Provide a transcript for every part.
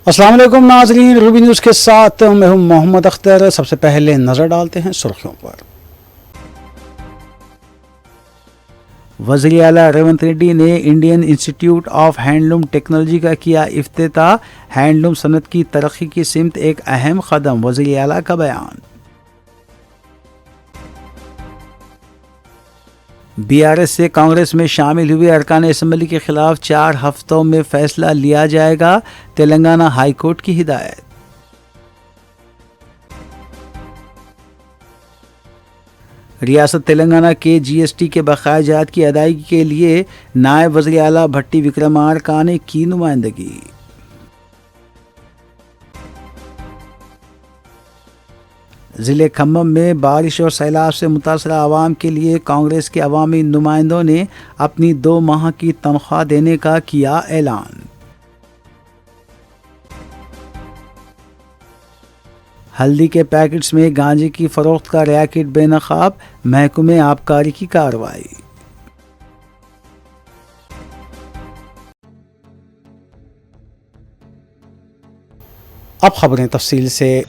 अस्सलाम वालेकुम नाज़रीन, रूबी न्यूज़ के साथ मैं हूं मोहम्मद अख्तर। सबसे पहले नज़र डालते हैं सुर्खियों पर। वज़ीर आला रेवंत रेड्डी ने Indian institute of handloom technology का किया इफ्तिताह। हैंडलूम सनत की तरक्की की सिमत एक अहम कदम, वज़ीर आला का बयान। बीआरएस से कांग्रेस में शामिल हुए अरकान असम्बली के खिलाफ 4 हफ्तों में फैसला लिया जाएगा, तेलंगाना हाई कोर्ट की हिदायत। रियासत तेलंगाना के जीएसटी के बकाया जात की अदायगी के लिए नायब वज़ीर आला भट्टी विक्रमार्का ने की नुमाइंदगी। ज़िले खम्मम में बारिश और सैलाब से मुतासरा आवाम के लिए कांग्रेस के अवामी नुमाइंदों ने अपनी 2 माह की तनख्वाह देने का किया ऐलान। हल्दी के पैकेट्स में गांजे की फरोख्त का रैकेट बेनकाब, महकमे आबकारी की कार्रवाई। अब खबरें तफसील से।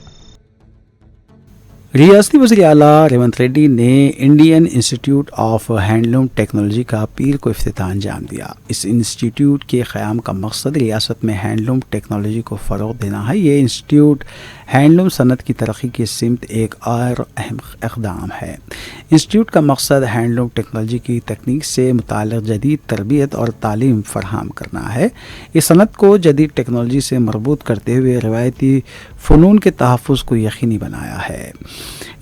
रियासती वज़ीर आला रेवंत रेड्डी ने Indian institute of handloom technology का पीर को इफ्तिताह अंजाम दिया। इस इंस्टीट्यूट के क़याम का मकसद रियासत में हैंडलूम टेक्नोलॉजी को फ़रोग़ देना है। ये इंस्टीट्यूट हैंडलूम सनत की तरक्की की सिमत एक और अहम इक़दाम है। इंस्टीट्यूट का मकसद हैंडलूम टेक्नोलॉजी की तकनीक से मुताल्लिक़ जदीद तरबियत और तालीम फ़राहम करना है। इस सनत को जदीद टेक्नोलॉजी से मरबूत करते हुए रवायती फ़नून के तहफ़्फ़ुज़ को यकीनी बनाया है।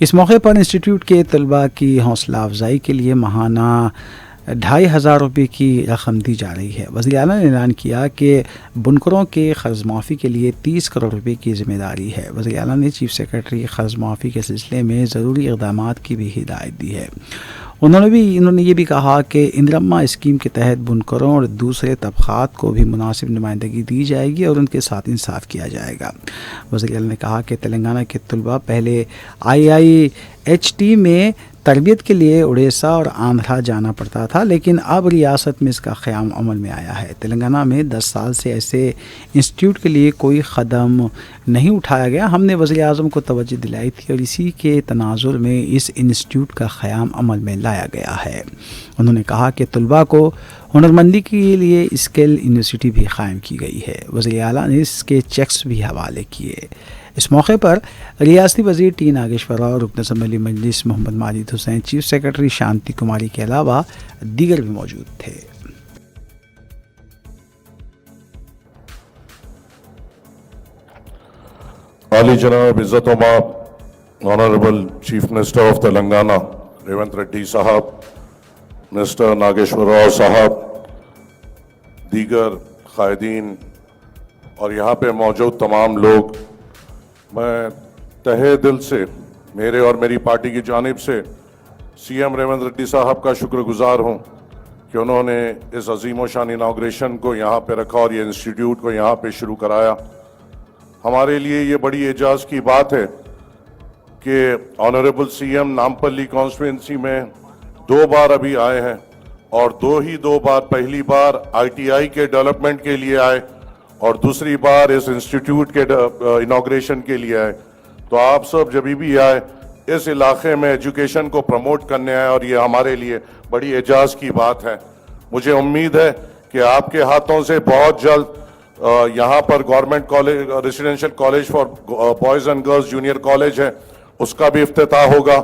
इस मौके पर इंस्टीट्यूट के तलबा की हौसला अफजाई के लिए माहाना 2,500 रुपये की रकम दी जा रही है। वज़ीर आला ने ऐलान किया कि बुनकरों के कर्ज माफ़ी के लिए 30 करोड़ रुपये की जिम्मेदारी है। वज़ीर आला ने चीफ सेक्रेटरी कर्ज माफ़ी के सिलसिले में ज़रूरी इक़दामात की भी हिदायत दी है। उन्होंने ये भी कहा कि इंदिरम्मा स्कीम के तहत बुनकरों और दूसरे तबक़ात को भी मुनासिब नुमाइंदगी दी जाएगी और उनके साथ इंसाफ किया जाएगा। वज़ीर आला ने कहा कि तेलंगाना के तलबा पहले IIHT में तरबियत के लिए उड़ीसा और आंध्रा जाना पड़ता था, लेकिन अब रियासत में इसका क़याम अमल में आया है। तेलंगाना में 10 साल से ऐसे इंस्टीट्यूट के लिए कोई कदम नहीं उठाया गया। हमने वज़ीर आज़म को तवज्जो दिलाई थी और इसी के तनाजुर में इस इंस्टीट्यूट का क़याम अमल में लाया गया है। उन्होंने कहा कि तलबा को हुनरमंदी के लिए स्किल यूनिवर्सिटी भी कायम की गई है। वज़ीर आला ने इसके चेक्स भी हवाले किए। इस मौके पर रियासती वज़ीर टी नागेश्वर राव, रुकन असम्बली मजलिस मोहम्मद माजिद हुसैन, चीफ सेक्रेटरी शांति कुमारी के अलावा दीगर भी मौजूद थे। आली जनाब इज़्ज़त-ओ-माब honourable chief minister of Telangana Revanth Reddy sahab, minister Nageshwar Rao साहब, दीगर कायदीन और यहाँ पे मौजूद तमाम लोग, मैं तहे दिल से मेरे और मेरी पार्टी की जानिब से CM रेवंत रेड्डी साहब का शुक्रगुजार हूँ कि उन्होंने इस अजीम व शान इनाग्रेशन को यहाँ पे रखा और ये इंस्टीट्यूट को यहाँ पे शुरू कराया। हमारे लिए ये बड़ी एजाज़ की बात है कि ऑनरेबल CM नामपल्ली कॉन्स्टिट्यूंसी में 2 बार अभी आए हैं और 2 बार, पहली बार ITI के डेवलपमेंट के लिए आए और दूसरी बार इस इंस्टीट्यूट के इनाग्रेशन के लिए आए। तो आप सब जब भी आए इस इलाके में एजुकेशन को प्रमोट करने आए और ये हमारे लिए बड़ी एजाज़ की बात है। मुझे उम्मीद है कि आपके हाथों से बहुत जल्द यहाँ पर government college, residential college for boys and girls junior college है, उसका भी इफ्तिताह होगा।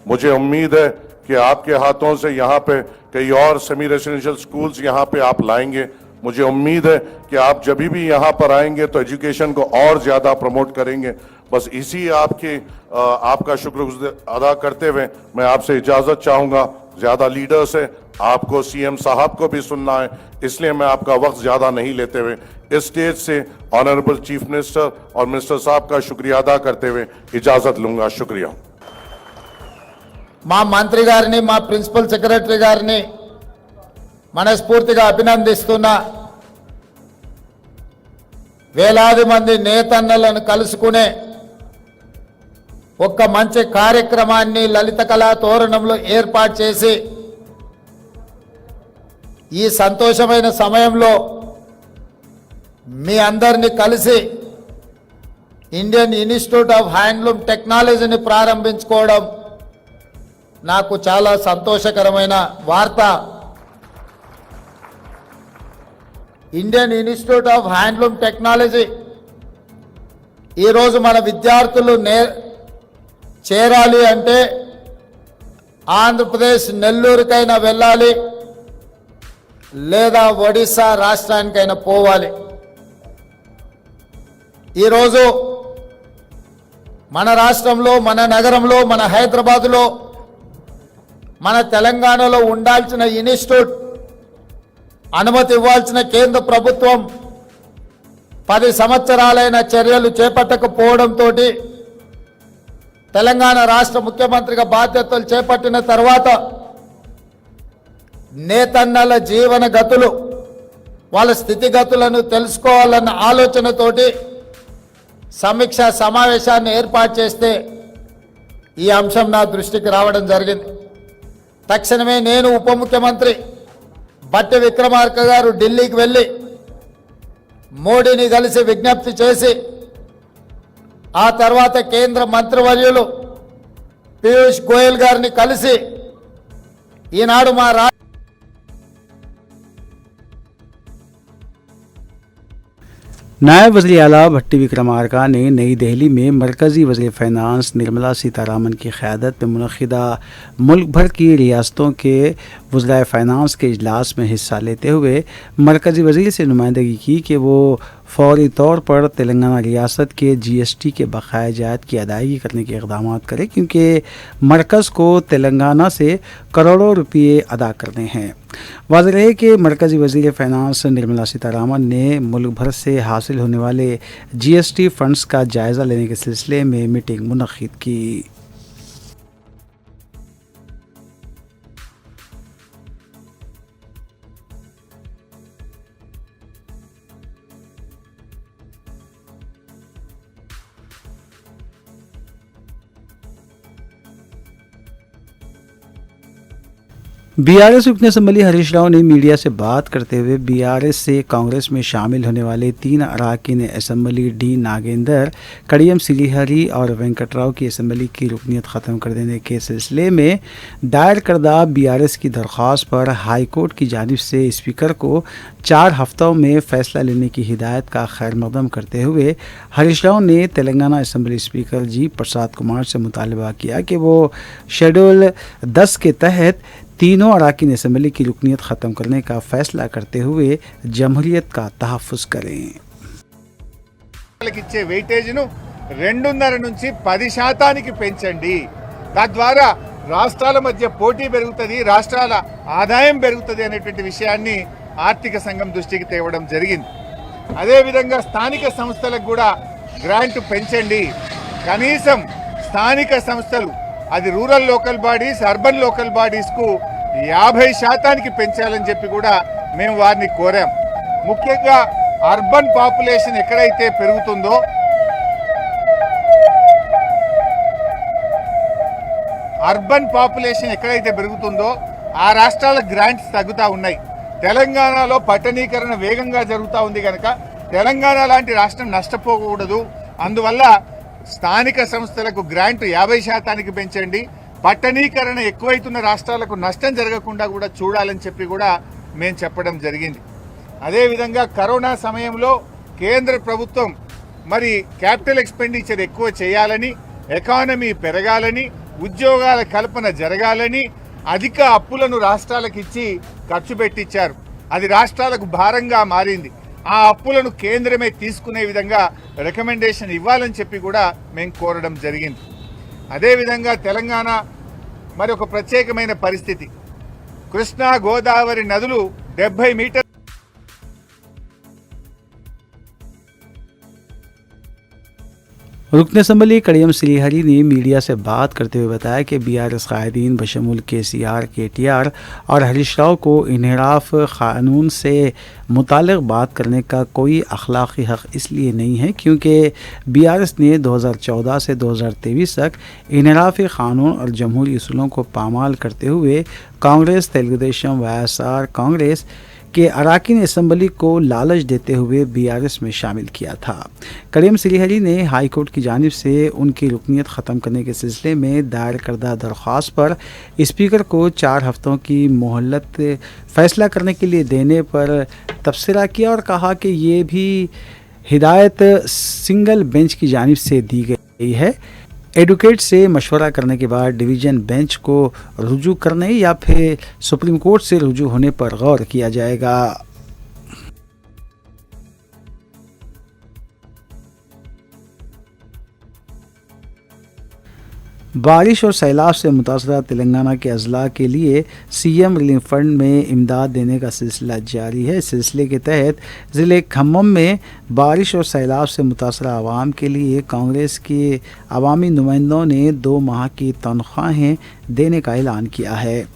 मुझे उम्मीद है कि आपके हाथों से यहाँ पे कई और सेमी रेसिडेंशियल स्कूल्स यहाँ पे आप लाएंगे। मुझे उम्मीद है कि आप जब भी यहाँ पर आएंगे तो एजुकेशन को और ज़्यादा प्रमोट करेंगे। बस इसी आपका शुक्र अदा करते हुए मैं आपसे इजाज़त चाहूँगा। ज़्यादा लीडर्स है, आपको CM साहब को भी सुनना है, इसलिए मैं आपका वक्त ज़्यादा नहीं लेते हुए इस स्टेज से ऑनरेबल चीफ मिनिस्टर और मिनिस्टर साहब का शुक्रिया अदा करते हुए इजाज़त लूँगा। शुक्रिया। మా మంత్రి గారిని, మా ప్రిన్సిపల్ సెక్రటరీ గారిని మనస్ఫూర్తిగా అభినందిస్తున్నా. వేలాది మంది నేతన్నలను కలుసుకునే ఒక్క మంచి కార్యక్రమాన్ని లలిత కళా తోరణంలో ఏర్పాటు చేసి ఈ సంతోషమైన సమయంలో మీ అందరిని కలిసి ఇండియన్ ఇన్స్టిట్యూట్ ఆఫ్ హ్యాండ్లూమ్ టెక్నాలజీని ప్రారంభించుకోవడం నాకు చాలా సంతోషకరమైన వార్త. Indian institute of handloom technology ఈరోజు మన విద్యార్థులు చేరాలి అంటే ఆంధ్రప్రదేశ్ నెల్లూరుకైనా వెళ్ళాలి, లేదా ఒడిశా రాష్ట్రానికైనా పోవాలి. ఈరోజు మన రాష్ట్రంలో, మన నగరంలో, మన హైదరాబాదులో, మన తెలంగాణలో ఉండాల్సిన ఇన్స్టిట్యూట్ అనుమతి ఇవ్వాల్సిన కేంద్ర ప్రభుత్వం 10 సంవత్సరాలైన చర్యలు చేపట్టకపోవడంతో తెలంగాణ రాష్ట్ర ముఖ్యమంత్రిగా బాధ్యతలు చేపట్టిన తర్వాత నేతన్నల జీవన గతులు, వాళ్ళ స్థితిగతులను తెలుసుకోవాలన్న ఆలోచనతోటి సమీక్ష సమావేశాన్ని ఏర్పాటు చేస్తే ఈ అంశం నా దృష్టికి రావడం జరిగింది. తక్షణమే నేను ఉప ముఖ్యమంత్రి బట్టి విక్రమార్క గారు ఢిల్లీకి వెళ్ళి మోడీని కలిసి విజ్ఞప్తి చేసి, ఆ తర్వాత కేంద్ర మంత్రివర్యులు పీయూష్ గోయల్ గారిని కలిసి ఈనాడు మా नायब वज़ीर आला भट्टी विक्रमार्का ने नई दिल्ली में मरकज़ी वज़ीर फ़ाइनेंस निर्मला सीतारामन की क़यादत में मुनक़िदा मुल्क भर की रियासतों के वज़राए फ़ाइनेंस के इजलास में हिस्सा लेते हुए मरकज़ी वज़ीर से नुमाइंदगी की कि वो फ़ौरी तौर पर तेलंगाना रियासत के GST के बकाया जायत की अदायगी करने के इक़दाम करे, क्योंकि मरकज़ को तेलंगाना से करोड़ों रुपये अदा करने हैं। वाज़ेह है कि मरकज़ी वज़ीर फ़ाइनेंस निर्मला सीतारामन ने मुल्क भर से हासिल होने वाले GST फ़ंड्स का जायज़ा लेने के सिलसिले में मीटिंग मुनक़्क़िद की। बीआरएस रुकन असम्बली हरीश राव ने मीडिया से बात करते हुए बीआरएस से कांग्रेस में शामिल होने वाले 3 अरकान असम्बली डी नागेंदर, कड़ियम सिलीहरी और वेंकटराव की असम्बली की रुकनीत ख़त्म कर देने के सिलसिले में दायर करदा बीआरएस की दरख्वास्त पर हाई कोर्ट की जानिब से स्पीकर को 4 हफ्तों में फ़ैसला लेने की हिदायत का खैर मकदम करते हुए हरीश राव ने तेलंगाना असम्बली स्पीकर जी प्रसाद कुमार से मुतालबा किया कि वो शेड्यूल 10 के तहत तीनों अरकान असम्बली की रुकनीत ख़त्म करने का फैसला करते हुए जमहूरियत का तहफ़्फ़ुज़ करें। ఇచ్చే వెయిటేజ్ను 2.5 నుంచి 10% పెంచండి. తద్వారా రాష్ట్రాల మధ్య పోటీ పెరుగుతుంది, రాష్ట్రాల ఆదాయం పెరుగుతుంది అనేటువంటి విషయాన్ని ఆర్థిక సంఘం దృష్టికి తేవడం జరిగింది. అదేవిధంగా స్థానిక సంస్థలకు కూడా గ్రాంట్ పెంచండి. కనీసం స్థానిక సంస్థలు, అది rural local bodies, urban local బాడీస్కు 50% పెంచాలని చెప్పి కూడా మేము వారిని కోరాం. ముఖ్యంగా అర్బన్ పాపులేషన్ ఎక్కడైతే పెరుగుతుందో, ఆ రాష్ట్రాల గ్రాంట్స్ తగ్గుతూ ఉన్నాయి. తెలంగాణలో పట్టణీకరణ వేగంగా జరుగుతూ ఉంది కనుక తెలంగాణ లాంటి రాష్ట్రం నష్టపోకూడదు. అందువల్ల స్థానిక సంస్థలకు గ్రాంట్ 50% పెంచండి. పట్టణీకరణ ఎక్కువైతున్న రాష్ట్రాలకు నష్టం జరగకుండా కూడా చూడాలని చెప్పి కూడా మేము చెప్పడం జరిగింది. అదేవిధంగా కరోనా సమయంలో కేంద్ర ప్రభుత్వం మరి క్యాపిటల్ ఎక్స్పెండిచర్ ఎక్కువ చేయాలని, ఎకానమీ పెరగాలని, ఉద్యోగాల కల్పన జరగాలని అధిక అప్పులను రాష్ట్రాలకు ఇచ్చి ఖర్చు పెట్టించారు. అది రాష్ట్రాలకు భారంగా మారింది. ఆ అప్పులను కేంద్రమే తీసుకునే విధంగా రికమెండేషన్ ఇవ్వాలని చెప్పి కూడా మేము కోరడం జరిగింది. అదేవిధంగా తెలంగాణ మరి ఒక ప్రత్యేకమైన పరిస్థితి. కృష్ణా గోదావరి నదులు 70 మీటర్ల रुकन असम्बली कड़ियम सिलीहरी ने मीडिया से बात करते हुए बताया कि बीआरएस कायदीन बशमूल KCR, KTR और हरीश राव को इन्हिराफ क़ानून से मुताल्लिक़ बात करने का कोई अखलाक़ी हक़ इसलिए नहीं है क्योंकि बीआरएस ने 2014 से 2023 तक इन्हिराफ़ी क़ानून और जमहूरी उसूलों को पामाल करते हुए कांग्रेस, तेलुगु देशम, YSR कांग्रेस कि अराकीन असम्बली को लालच देते हुए बीआरएस में शामिल किया था। करीम श्रीहरी ने हाई कोर्ट की जानिब से उनकी रुकनीत ख़त्म करने के सिलसिले में दायर करदा दरख्वास्त पर स्पीकर को 4 हफ्तों की मोहलत फ़ैसला करने के लिए देने पर तबसरा किया और कहा कि ये भी हिदायत सिंगल बेंच की जानिब से दी गई है। एडवोकेट से मशवरा करने के बाद डिवीज़न बेंच को रुजू करने या फिर सुप्रीम कोर्ट से रुजू होने पर गौर किया जाएगा। बारिश और सैलाब से मुतासरा तेलंगाना के अजला के लिए सीएम रिलीफ फंड में इमदाद देने का सिलसिला जारी है। इस सिलसिले के तहत ज़िले खम्मम में बारिश और सैलाब से मुतासरा आवाम के लिए कांग्रेस के अवामी नुमाइंदों ने 2 माह की तनख्वाहें देने का ऐलान किया है।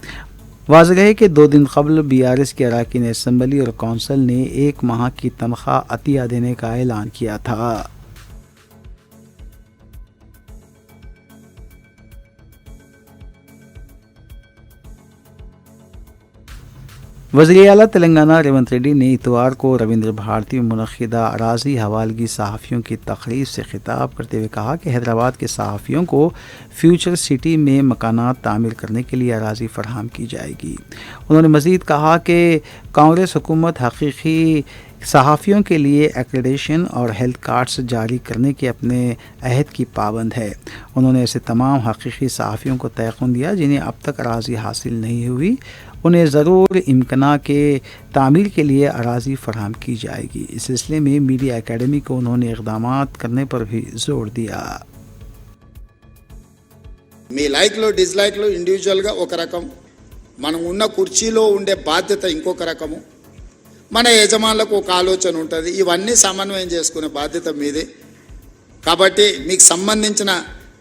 वाज़ेह है कि 2 दिन कबल बीआरएस के अराकीन असम्बली और कौंसिल ने 1 माह की तनख्वाह अतिया देने का ऐलान किया था। वज़ीर आला तेलंगाना रेवंत रेड्डी ने इतवार को रविंद्र भारती में मुनक़िदा अराज़ी हवालगी सहाफ़ियों की तकरीब से खिताब करते हुए कहा कि हैदराबाद के सहाफ़ियों को फ्यूचर सिटी में मकानात तामीर करने के लिए अराज़ी फ़राहम की जाएगी। उन्होंने मज़ीद कहा कि कांग्रेस हुकूमत हकीकी सहाफ़ियों के लिए एक्रेडिटेशन और हेल्थ कार्ड्स जारी करने के अपने अहद की पाबंद है। उन्होंने ऐसे तमाम हकीकी सहाफ़ियों को तयक़ुन दिया जिन्हें अब तक अराज़ी हासिल नहीं हुई, उन्हें ज़रूर इम्कना के तामीर के लिए अराज़ी फ़राहम की जाएगी। इस सिलसिले में मीडिया एकेडमी को उन्होंने इक़दामात करने पर भी जोर दिया। మీ లైక్లో డిస్లైక్లో ఇండివిజువల్గా ఒక రకం, మనం ఉన్న కుర్చీలో ఉండే బాధ్యత ఇంకొక రకము, మన యజమానులకు ఒక ఆలోచన ఉంటుంది. ఇవన్నీ సమన్వయం చేసుకునే బాధ్యత మీదే. కాబట్టి మీకు సంబంధించిన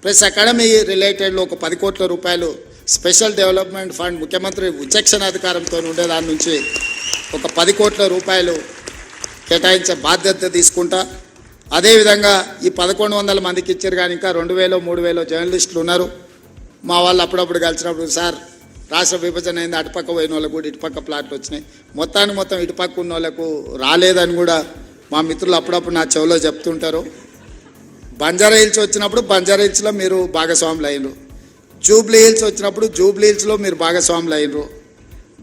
ప్రెస్ అకాడమీ రిలేటెడ్లో ఒక 10 కోట్ల రూపాయలు స్పెషల్ డెవలప్మెంట్ ఫండ్ ముఖ్యమంత్రి విచక్షణ అధికారంతో ఉండే దాని నుంచి ఒక 10 కోట్ల రూపాయలు కేటాయించే బాధ్యత తీసుకుంటా. అదేవిధంగా ఈ 1100 మందికి ఇచ్చారు కానీ ఇంకా 2000 3000 జర్నలిస్టులు ఉన్నారు. మా వాళ్ళు అప్పుడప్పుడు కలిసినప్పుడు సార్ రాష్ట్ర విభజన అయింది, అటుపక్క పోయిన వాళ్ళకు కూడా ఇటుపక్క ప్లాట్లు వచ్చినాయి, మొత్తం ఇటుపక్క ఉన్న వాళ్ళకు రాలేదని కూడా మా మిత్రులు అప్పుడప్పుడు నా చెవిలో చెప్తుంటారు. బంజారా హిల్స్ వచ్చినప్పుడు బంజారా హిల్స్లో మీరు భాగస్వాములు అయినరు, జూబ్లీ హిల్స్ వచ్చినప్పుడు జూబ్లీ హిల్స్లో మీరు భాగస్వాములు అయినరు,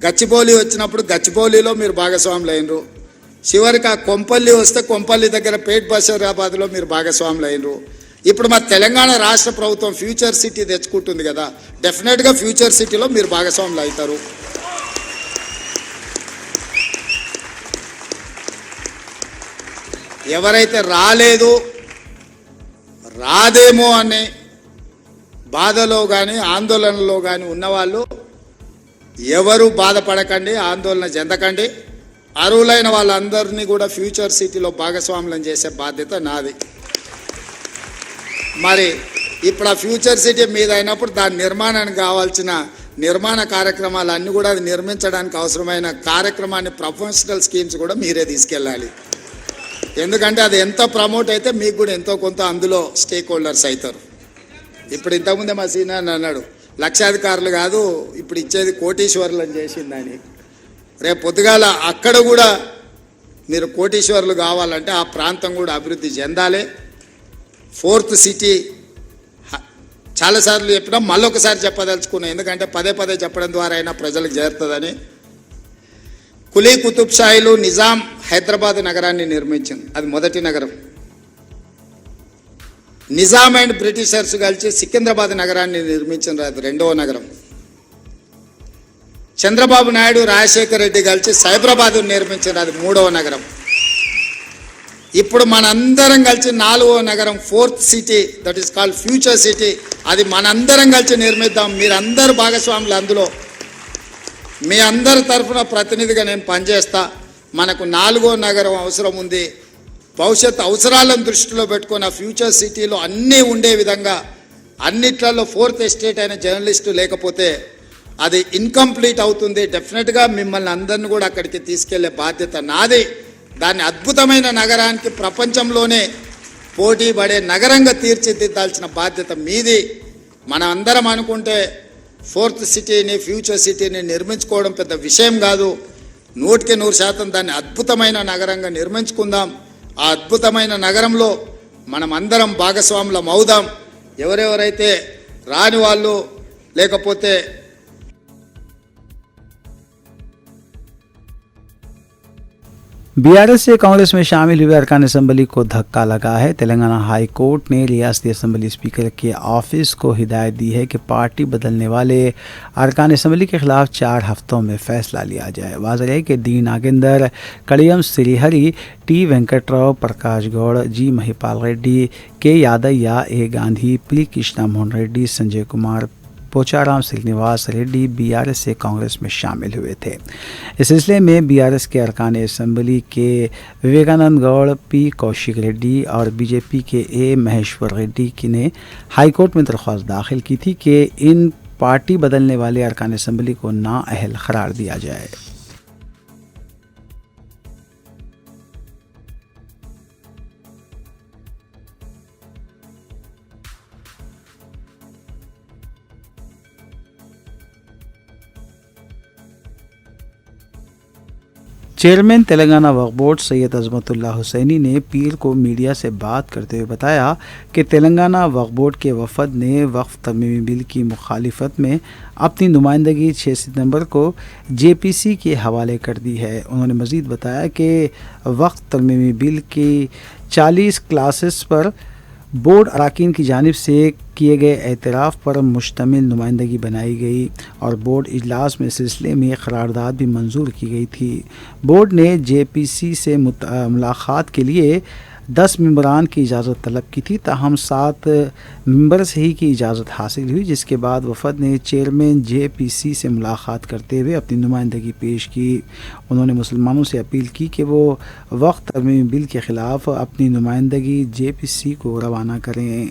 గచ్చిబౌలి వచ్చినప్పుడు గచ్చిబౌలిలో మీరు భాగస్వాములు అయినరు, చివరికి ఆ కొంపల్లి వస్తే కొంపల్లి దగ్గర పేట్ బషీరాబాద్లో మీరు భాగస్వాములు అయినరు. ఇప్పుడు మా తెలంగాణ రాష్ట్ర ప్రభుత్వం ఫ్యూచర్ సిటీ తెచ్చుకుంటుంది కదా, డెఫినెట్గా ఫ్యూచర్ సిటీలో మీరు భాగస్వాములు అవుతారు. ఎవరైతే రాదేమో అనే బాధలో కానీ ఆందోళనలో కానీ ఉన్నవాళ్ళు ఎవరు బాధపడకండి, ఆందోళన చెందకండి. అర్హులైన వాళ్ళందరినీ కూడా ఫ్యూచర్ సిటీలో భాగస్వాములను చేసే బాధ్యత నాది. మరి ఇప్పుడు ఆ ఫ్యూచర్ సిటీ మీద అయినప్పుడు దాని నిర్మాణానికి కావాల్సిన నిర్మాణ కార్యక్రమాలన్నీ కూడా అది నిర్మించడానికి అవసరమైన కార్యక్రమాన్ని ప్రొఫెషనల్ స్కీమ్స్ కూడా మీరే తీసుకెళ్ళాలి. ఎందుకంటే అది ఎంత ప్రమోట్ అయితే మీకు కూడా ఎంతో కొంత అందులో స్టేక్ హోల్డర్స్ అవుతారు. ఇప్పుడు ఇంతకుముందే మా సీనియర్ అన్నాడు, లక్షాధికారులు కాదు ఇప్పుడు ఇచ్చేది కోటీశ్వరులు అని చేసిందని. రేపు పొద్దుగాల అక్కడ కూడా మీరు కోటీశ్వరులు కావాలంటే ఆ ప్రాంతం కూడా అభివృద్ధి చెందాలి. 4th సిటీ చాలాసార్లు చెప్పినా మళ్ళొకసారి చెప్పదలుచుకున్నాం, ఎందుకంటే పదే చెప్పడం ద్వారా అయినా ప్రజలకు చేరుతుందని. కులీ కుతుబ్ షాహీలు నిజాం హైదరాబాద్ నగరాన్ని నిర్మించింది, అది మొదటి నగరం. నిజాం అండ్ బ్రిటిషర్స్ కలిసి సికింద్రాబాద్ నగరాన్ని నిర్మించింది, అది 2వ నగరం. చంద్రబాబు నాయుడు రాజశేఖర్ రెడ్డి కలిసి సైబరాబాద్ నిర్మించింది, అది 3వ నగరం. ఇప్పుడు మనందరం కలిసి 4వ నగరం 4th city, that is called future city, అది మనందరం కలిసి నిర్మిద్దాం. మీరందరూ భాగస్వాములు అందులో. మీ అందరి తరఫున ప్రతినిధిగా నేను పనిచేస్తా. మనకు 4వ నగరం అవసరం ఉంది. భవిష్యత్ అవసరాలను దృష్టిలో పెట్టుకొని ఆ ఫ్యూచర్ సిటీలో అన్నీ ఉండే విధంగా, అన్నిట్లలో 4th ఎస్టేట్ అయిన జర్నలిస్టు లేకపోతే అది ఇన్కంప్లీట్ అవుతుంది. డెఫినెట్గా మిమ్మల్ని అందరిని కూడా అక్కడికి తీసుకెళ్లే బాధ్యత నాది. దాన్ని అద్భుతమైన నగరానికి ప్రపంచంలోనే పోటీ పడే నగరంగా తీర్చిదిద్దాల్సిన బాధ్యత మీది. మనం అందరం అనుకుంటే 4th సిటీని ఫ్యూచర్ సిటీని నిర్మించుకోవడం పెద్ద విషయం కాదు. 100% దాన్ని అద్భుతమైన నగరంగా నిర్మించుకుందాం. ఆ అద్భుతమైన నగరంలో మనం అందరం భాగస్వాములం అవుదాం. ఎవరెవరైతే రాని వాళ్ళు లేకపోతే बीआरएस से कांग्रेस में शामिल हुए अरकान असम्बली को धक्का लगा है। तेलंगाना हाई कोर्ट ने रियासती असम्बली स्पीकर के ऑफिस को हिदायत दी है कि पार्टी बदलने वाले अरकान असम्बली के खिलाफ 4 हफ्तों में फैसला लिया जाए। वाज़ेह है कि डी नागेंदर, कड़ियम श्रीहरि, टी वेंकटराव, प्रकाश गौड़, जी महिपाल रेड्डी, के यादయ్య, ए गांधी, पी कृष्णा मोहन रेड्डी, संजय कुमार, पोचाराम श्रीनिवास रेड्डी बीआरएस से कांग्रेस में शामिल हुए थे। इस सिलसिले में बीआरएस के अरकान असम्बली के विवेकानंद गौड़, पी कौशिक रेड्डी और बीजेपी के ए महेश्वर रेड्डी ने हाईकोर्ट में दरख्वास्त दाखिल की थी कि इन पार्टी बदलने वाले अरकान असम्बली को नाअहल करार दिया जाए। चेयरमैन तेलंगाना वक्फ बोर्ड सैयद अजमतुल्लाह हुसैनी ने पीर को मीडिया से बात करते हुए बताया कि तेलंगाना वक्फ बोर्ड के वफद ने वक्फ तरमीमी बिल की मुखालिफत में अपनी नुमाइंदगी 6 सितंबर को जेपीसी के हवाले कर दी है। उन्होंने मज़ीद बताया कि वक्फ तरमीमी बिल की 40 क्लासेस पर बोर्ड अरकान की जानिब से किए गए एतराफ़ पर मुश्तमिल नुमाइंदगी बनाई गई और बोर्ड इजलास में सिलसिले में करारदाद भी मंजूर की गई थी। बोर्ड ने जेपीसी से मुलाकात के लिए 10 मेंबरान की इजाज़त तलब की थी, ताहम 7 मेंबर से ही की इजाज़त हासिल हुई, जिसके बाद वफद ने चेयरमैन जेपीसी से मुलाकात करते हुए अपनी नुमाइंदगी पेश की। उन्होंने मुसलमानों से अपील की कि वो वक्त तरमीमी बिल के ख़िलाफ़ अपनी नुमाइंदगी जेपीसी को रवाना करें।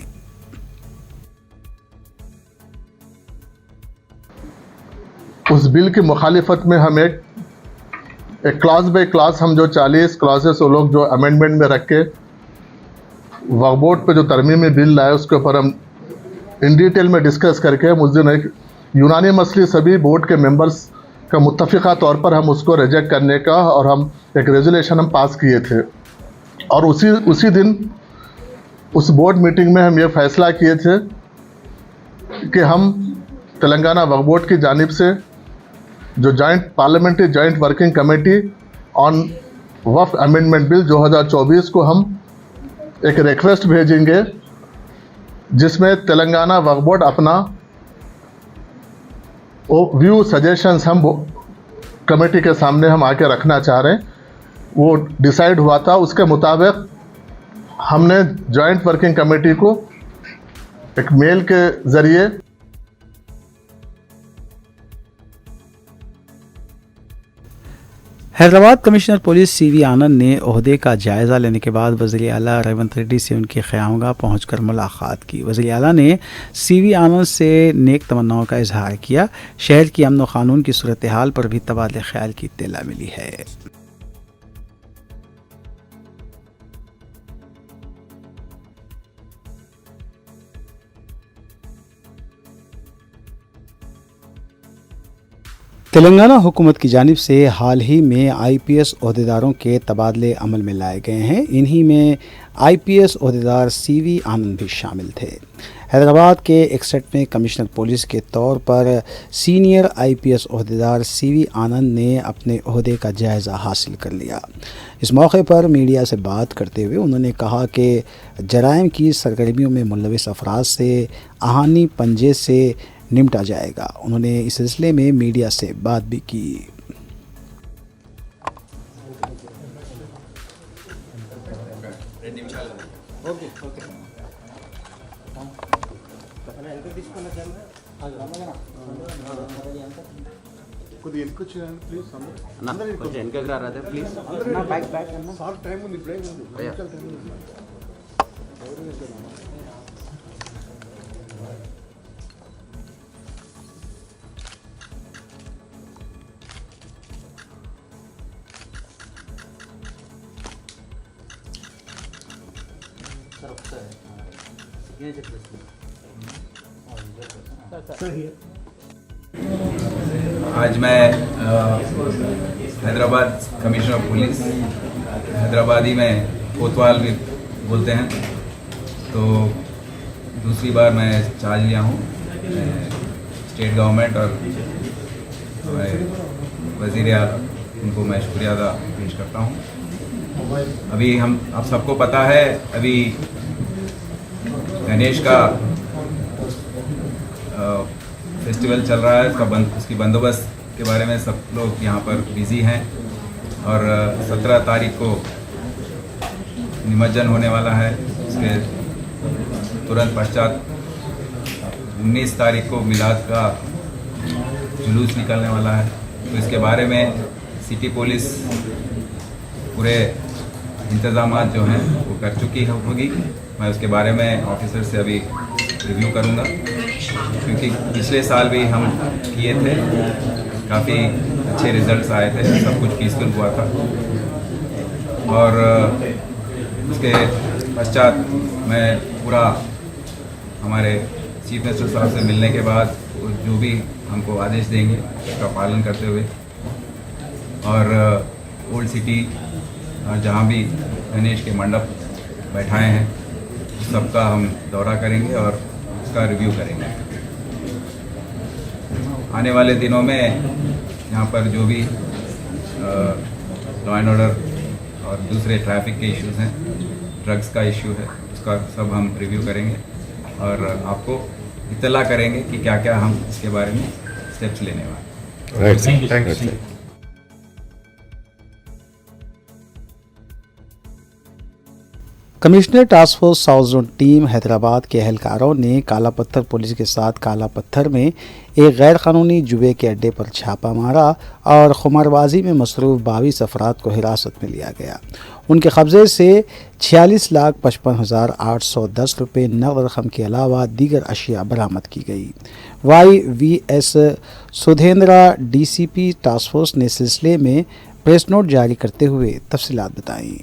उस बिल की मुखालिफत में हम एक क्लास बाय क्लास हम जो 40 क्लासेस वो लोग जो अमेंडमेंट में रख के वक्फ बोर्ड पे जो तरमीमी बिल लाए उसके ऊपर हम इन डिटेल में डिस्कस करके हम उस दिन एक यूनानिमसली सभी बोर्ड के मेंबर्स का मुत्तफ़िक़ा तौर पर हम उसको रिजेक्ट करने का और हम एक रेजोल्यूशन हम पास किए थे। और उसी दिन उस बोर्ड मीटिंग में हम ये फ़ैसला किए थे कि हम तेलंगाना वक्फ बोर्ड की जानिब से जो parliamentary joint working committee on Waqf amendment bill 2024 को हम एक रिक्वेस्ट भेजेंगे जिसमें तेलंगाना वक्फ बोर्ड अपना व्यू सजेशंस हम कमेटी के सामने हम आके रखना चाह रहे हैं। वो डिसाइड हुआ था, उसके मुताबिक हमने जॉइंट वर्किंग कमेटी को एक मेल के ज़रिए हैदराबाद कमिश्नर पुलिस सीवी आनंद ने ओहदे का जायज़ा लेने के बाद वज़ीर आला रेवंत रेड्डी से उनकी क़यामगाह पहुंचकर मुलाकात की। वज़ीर आला ने सीवी आनंद से नेक तमन्नाओं का इजहार किया। शहर की अमन व क़ानून की सूरत हाल पर भी तबादले ख्याल की इत्तला मिली है। तेलंगाना हुकूमत की जानिब से हाल ही में आईपीएस ओहदेदारों के तबादले अमल में लाए गए हैं। इन्हीं में आईपीएस ओहदेदार सीवी आनंद भी शामिल थे। हैदराबाद के 61वें कमिश्नर पुलिस के तौर पर सीनियर आईपीएस ओहदेदार सीवी आनंद ने अपने ओहदे का जायज़ा हासिल कर लिया। इस मौके पर मीडिया से बात करते हुए उन्होंने कहा कि जराइम की सरगर्मियों में मुलविस अफराद से आहानी पंजे से निपटा जाएगा। उन्होंने इस सिलसिले में मीडिया से बात भी की। आज मैं Hyderabad commissioner of police, Hyderabadi में कोतवाल भी बोलते हैं। तो दूसरी बार मैं चार्ज लिया हूँ। स्टेट गवर्नमेंट और वज़ीर आला उनको मैं शुक्रिया अदा पेश करता हूँ। अभी आप सबको पता है, अभी गणेश का फेस्टिवल चल रहा है, उसकी बंदोबस्त के बारे में सब लोग यहाँ पर बिज़ी हैं। और 17 तारीख को निमज्जन होने वाला है। उसके तुरंत पश्चात 19 तारीख को मिलाद का जुलूस निकलने वाला है। तो इसके बारे में सिटी पुलिस पूरे इंतज़ामात जो हैं वो कर चुकी होगी। मैं उसके बारे में ऑफिसर से अभी रिव्यू करूँगा, क्योंकि पिछले साल भी हम किए थे, काफ़ी अच्छे रिजल्ट्स आए थे, सब कुछ पीसफुल हुआ था। और उसके पश्चात मैं पूरा हमारे चीफ मिनिस्टर साहब से मिलने के बाद जो भी हमको आदेश देंगे उसका पालन करते हुए और ओल्ड सिटी और जहाँ भी गणेश के मंडप बैठाए हैं सबका हम दौरा करेंगे और उसका रिव्यू करेंगे। आने वाले दिनों में यहाँ पर जो भी लॉ एंड ऑर्डर और दूसरे ट्रैफिक के इश्यूज़ हैं, ड्रग्स का इश्यू है, उसका सब हम रिव्यू करेंगे और आपको इत्तला करेंगे कि क्या क्या हम इसके बारे में स्टेप्स लेने वाले हैं। Thank you. Commissioner task force south zone team Hyderabad के एहलकारों ने काला पत्थर पुलिस के साथ काला पत्थर में एक गैर कानूनी जुए के अड्डे पर छापा मारा और खुमारबाजी में मसरूफ़ 22 अफराद को हिरासत में लिया गया। उनके कब्ज़े से 46,55,810 रुपये नकद रकम के अलावा दीगर अशिया बरामद की गई। YVS सुधेंद्रा DCP टास्क फोर्स ने सिलसिले में प्रेस नोट जारी करते हुए तफसीलात बताईं।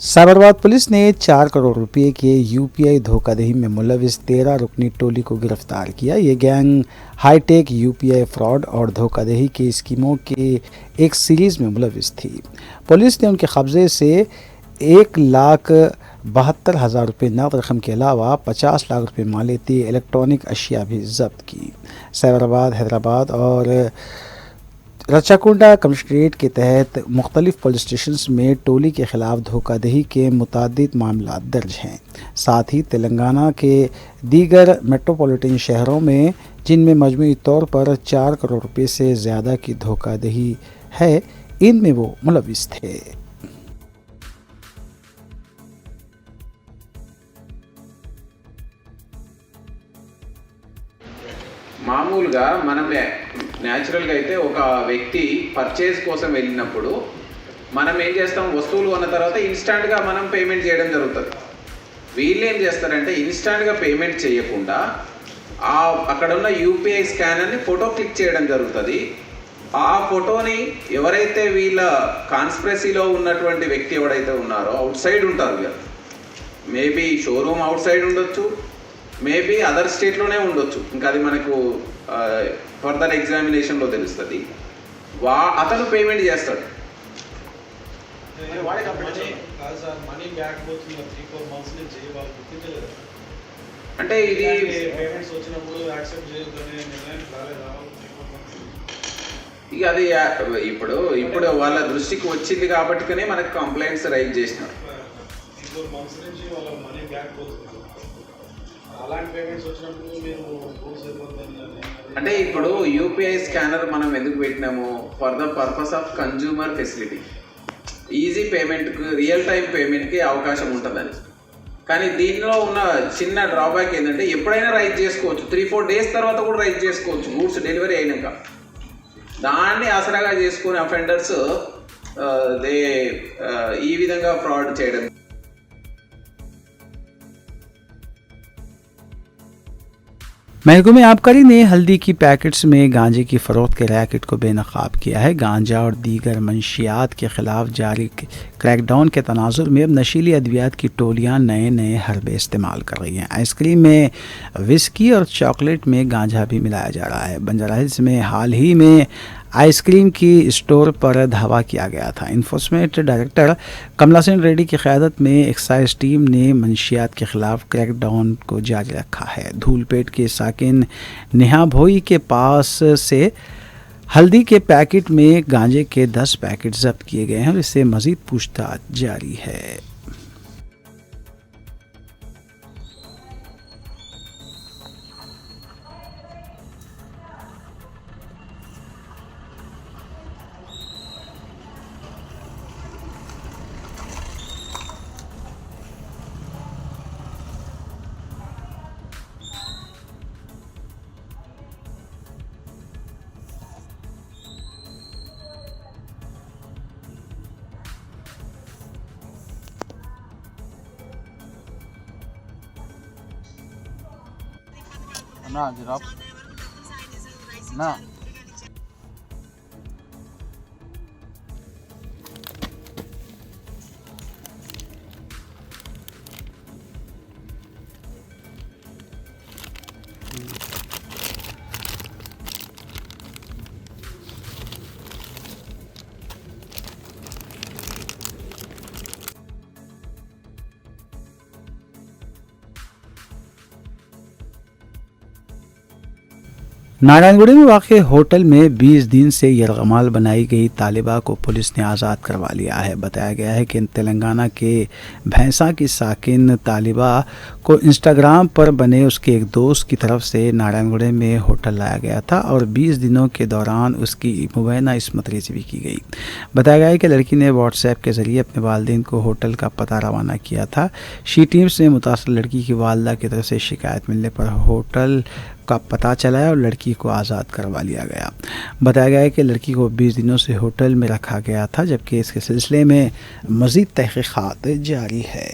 साबरबाद पुलिस ने 4 करोड़ रुपए के UPI धोखाधड़ी में मुलविस 13 रुकनी टोली को गिरफ्तार किया। ये गैंग हाईटेक UPI फ्रॉड और धोखाधड़ी की स्कीमों के एक सीरीज़ में मुलविस थी। पुलिस ने उनके कब्ज़े से 1,72,000 रुपये नकद रकम के अलावा 50 लाख रुपये मालियती इलेक्ट्रॉनिक अशिया भी जब्त की। साबरबाद, हैदराबाद और रचाकुंडा कमिश्नरेट के तहत मुख्तलिफ पुलिस स्टेशन में टोली के ख़िलाफ़ धोखाधड़ी के मुतादिद मामला दर्ज हैं। साथ ही तेलंगाना के दीगर मेट्रोपॉलिटन शहरों में, जिनमें मजमूई तौर पर 4 करोड़ रुपये से ज़्यादा की धोखाधड़ी है, इनमें वो मुलविस थे। మామూలుగా మనం న్యాచురల్గా అయితే ఒక వ్యక్తి పర్చేజ్ కోసం వెళ్ళినప్పుడు మనం ఏం చేస్తాం, వస్తువులు కొన్న తర్వాత ఇన్స్టాంట్గా మనం పేమెంట్ చేయడం జరుగుతుంది. వీళ్ళు ఏం చేస్తారంటే ఇన్స్టాంట్గా పేమెంట్ చేయకుండా అక్కడ ఉన్న UPI స్కానర్ని ఫోటో క్లిక్ చేయడం జరుగుతుంది. ఆ ఫోటోని ఎవరైతే వీళ్ళ కాన్స్పిరసీలో ఉన్నటువంటి వ్యక్తి ఎవడైతే ఉన్నారో అవుట్ సైడ్ ఉంటారు, మేబీ షోరూమ్ అవుట్ సైడ్ ఉండొచ్చు, మేబీ అదర్ స్టేట్లోనే ఉండొచ్చు. ఇంకా అది మనకు ఫర్దర్ ఎగ్జామినేషన్లో తెలుస్తుంది. అతను పేమెంట్ చేస్తాడు. అంటే ఇది ఇక అది ఇప్పుడు వాళ్ళ దృష్టికి వచ్చింది కాబట్టికనే మనకు కంప్లైంట్స్ రైజ్ చేసినారు. అంటే ఇప్పుడు యూపీఐ స్కానర్ మనం ఎందుకు పెట్టినాము? For the purpose of consumer facility, easy పేమెంట్కి, రియల్ టైం పేమెంట్కి అవకాశం ఉంటుందని. కానీ దీనిలో ఉన్న చిన్న డ్రాబ్యాక్ ఏంటంటే ఎప్పుడైనా రైజ్ చేసుకోవచ్చు, 3-4 days తర్వాత కూడా రైజ్ చేసుకోవచ్చు గూడ్స్ డెలివరీ అయినాక. దాన్ని ఆసరాగా చేసుకునే అఫెండర్స్ ఈ విధంగా ఫ్రాడ్ చేయడం. महकमे आबकारी ने हल्दी की पैकेट्स में गांजे की फरोख्त के रैकेट को बेनकाब किया है। गांजा और दीगर मंशियात के खिलाफ जारी क्रैकडाउन के तनाजुर में अब नशीली अद्वियात की टोलियां नए नए हरबे इस्तेमाल कर रही हैं। आइसक्रीम में विस्की और चॉकलेट में गांजा भी मिलाया जा रहा है। बंजारा हिल्स में हाल ही में आइसक्रीम की स्टोर पर धावा किया गया था। इन्फोर्समेंट डायरेक्टर कमला सेन रेड्डी की क़यादत में एक्साइज टीम ने मंशियात के खिलाफ क्रैकडाउन को जारी रखा है। धूलपेट के साकिन नेहा भोई के पास से हल्दी के पैकेट में गांजे के 10 पैकेट जब्त किए गए हैं और इससे मजीद पूछताछ जारी है। ना जनाब ना नारायणगढ़ में वाक़ होटल में 20 दिन से यरगमाल बनाई गई तालिबा को पुलिस ने आज़ाद करवा लिया है। बताया गया है कि तेलंगाना के भैंसा की साकिन तालिबा को इंस्टाग्राम पर बने उसके एक दोस्त की तरफ से नारायणगढ़ में होटल लाया गया था और 20 दिनों के दौरान उसकी मुबैना इस्मत रेज़ी की गई। बताया गया है कि लड़की ने व्हाट्सएप के ज़रिए अपने वालिदैन को होटल का पता रवाना किया था। शी टीम्स ने मुतासर लड़की की वालदा की तरफ से शिकायत मिलने पर होटल का पता चलाया और लड़की को आज़ाद करवा लिया गया। बताया गया है कि लड़की को 20 दिनों से होटल में रखा गया था, जबकि इसके सिलसिले में मज़ीद तहक़ीक़ात जारी है।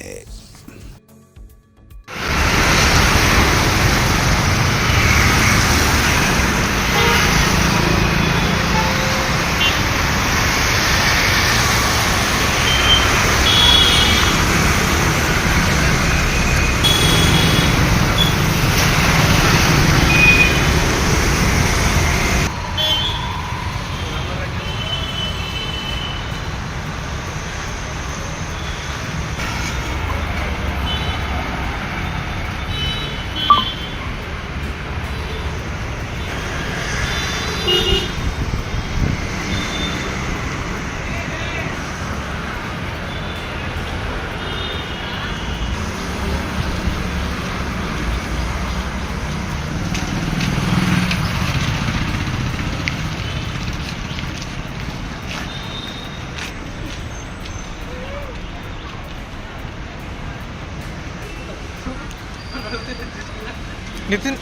नितिन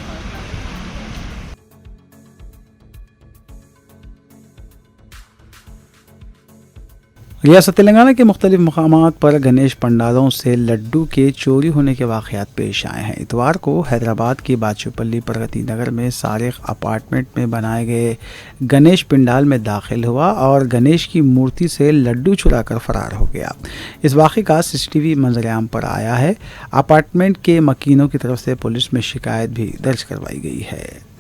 रियासत तेलंगाना के मुख्तलिफ मकामात पर गणेश पंडालों से लड्डू के चोरी होने के वाक़यात पेश आए हैं। इतवार को हैदराबाद की बाचूपल्ली प्रगति नगर में सारिक अपार्टमेंट में बनाए गए गणेश पंडाल में दाखिल हुआ और गणेश की मूर्ति से लड्डू चुराकर फरार हो गया। इस वाक़े का CCTV मंजरेआम पर आया है। अपार्टमेंट के मकीनों की तरफ से पुलिस में शिकायत भी दर्ज करवाई गई है।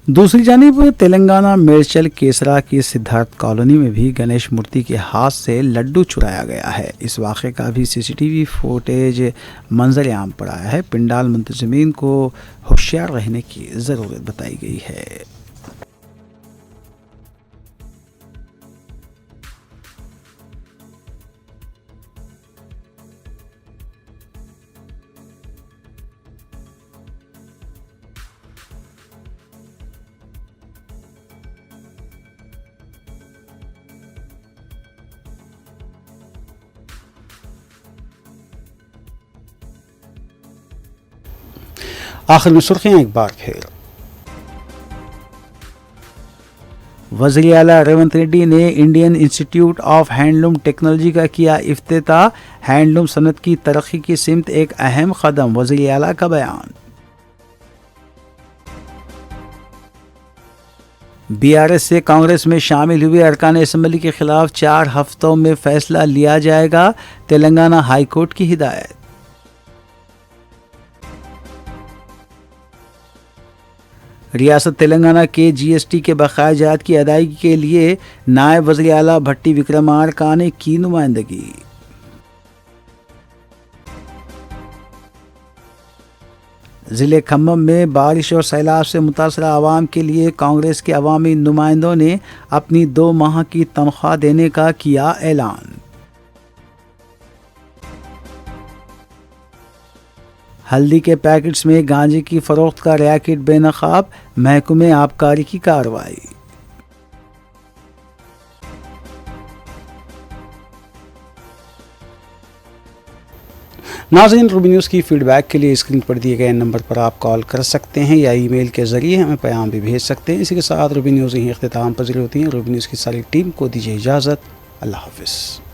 दूसरी जानिब तेलंगाना मेरचल केसरा की सिद्धार्थ कॉलोनी में भी गणेश मूर्ति के हाथ से लड्डू चुराया गया है। इस वाक़े का भी CCTV फुटेज मंजर आम पर आया है। पंडाल मुंतज़मीन को होशियार रहने की ज़रूरत बताई गई है। आखिर में सुर्खियां एक बार फिर। वज़ीर आला रेवंत रेड्डी ने Indian institute of handloom technology का किया इफ्तिताह। हैंडलूम सनत की तरक्की की सिमत एक अहम कदम, वज़ीर आला का बयान। BRS से कांग्रेस में शामिल हुए अरकान असम्बली के खिलाफ 4 हफ्तों में फैसला लिया जाएगा, तेलंगाना हाई कोर्ट की हिदायत। रियासत तेलंगाना के GST के बकाया जात की अदायगी के लिए नायब वज़ीर आला भट्टी विक्रमार्का ने की नुमाइंदगी। ज़िले खम्मम में बारिश और सैलाब से मुतासरा आवाम के लिए कांग्रेस के अवामी नुमाइंदों ने अपनी 2 माह की तनख्वाह देने का किया ऐलान। हल्दी के पैकेट्स में गांजे की फरोख्त का रैकेट बेनकाब, महकमे आबकारी की कार्रवाई। नाज़रीन, रूबी न्यूज़ की फीडबैक के लिए स्क्रीन पर दिए गए नंबर पर आप कॉल कर सकते हैं या ईमेल के ज़रिए हमें पैगाम भी भेज सकते हैं। इसी के साथ रूबी न्यूज़ यहीं इख्तिताम पज़ीर होती है। रूबी न्यूज़ की सारी टीम को दीजिए इजाज़त। अल्लाह हाफ़िज़।